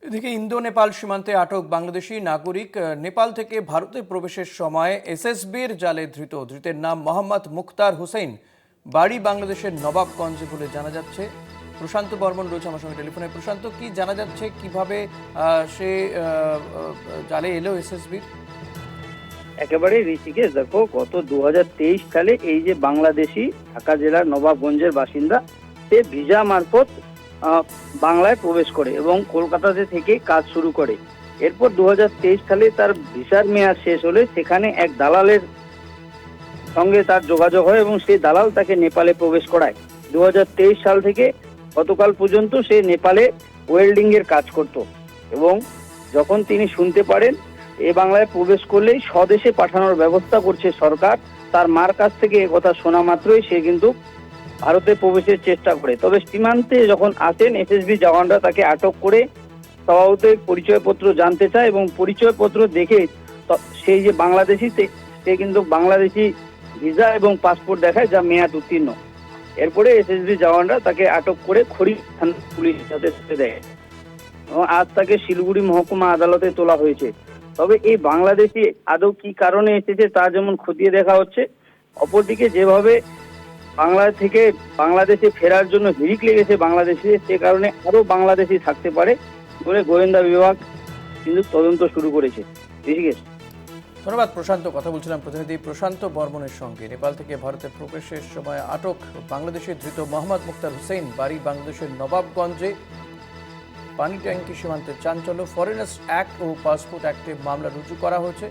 এদিকে ইন্দো নেপাল সীমান্তে আটক বাংলাদেশি নাগরিক নেপাল থেকে ভারতে প্রবেশের সময় এসএসবির জালে ধৃতের নাম মোহাম্মদ মুখতার হুসেইন, বাড়ি বাংলাদেশের নবাবগঞ্জে বলে জানা যাচ্ছে। প্রশান্ত বর্মন রয়েছে আমার সঙ্গে টেলিফোনে। প্রশান্ত, কি জানা যাচ্ছে, কিভাবে সে জালে এলো এসএসবির? একেবারে ঋষিকেশ, দেখো গত 2023 সালে এই যে বাংলাদেশি ঢাকা জেলার নবাবগঞ্জের বাসিন্দা, সে ভিসা মারফত বাংলায় প্রবেশ করে এবং কলকাতাতে থেকে কাজ শুরু করে। এরপর 2023 সালে তার ভিসার মেয়াদ শেষ হলে সেখানে এক দালালের সঙ্গে তার যোগাযোগ হয় এবং সেই দালাল তাকে নেপালে প্রবেশ করায়। 2023 সাল থেকে গতকাল পর্যন্ত সে নেপালে ওয়েল্ডিং এর কাজ করত এবং যখন তিনি শুনতে পারেন এ বাংলায় প্রবেশ করলেই স্বদেশে পাঠানোর ব্যবস্থা করছে সরকার, তার মার কাছ থেকে কথা শোনা মাত্রই সে কিন্তু ভারতে প্রবেশের চেষ্টা করে। তবে সীমান্তে যখন আসেন এসএসবি জওয়ানরা তাকে আটক করে স্বভাবতই পরিচয়পত্র জানতে চায় এবং পরিচয়পত্র দেখে সেই যে বাংলাদেশি সে কিন্তু বাংলাদেশি ভিসা এবং পাসপোর্ট দেখায়, যা মেয়াদ উত্তীর্ণ। এরপরে এসএসবি জওয়ানরা তাকে আটক করে খড়ি থানা পুলিশ হাতে তুলে দেয় এবং আজ তাকে শিলিগুড়ি মহকুমা আদালতে তোলা হয়েছে। তবে এই বাংলাদেশি আদৌ কি কারণে এসেছে তা যেমন খতিয়ে দেখা হচ্ছে, অপরদিকে যেভাবে বাংলা থেকে বাংলাদেশে ফেরার জন্য হিড়িক লেগেছে বাংলাদেশে, সে কারণে আরো বাংলাদেশি থাকতে পারে বলে গোয়েন্দা বিভাগ কিন্তু তদন্ত শুরু করেছে। ঋষিকেশ, ধন্যবাদ প্রশান্ত। কথা বলছিলাম প্রতিনিধি প্রশান্ত বর্মনের সঙ্গে। নেপাল থেকে ভারতে প্রবেশের সময় আটক বাংলাদেশের ধৃত মোহাম্মদ মুখতার হুসেইন, বাড়ি বাংলাদেশের নবাবগঞ্জে। পানি ট্যাঙ্কি সীমান্তে চাঞ্চল্য, ফরেনার্স অ্যাক্ট ও পাসপোর্ট অ্যাক্টে মামলা রুজু করা হয়েছে।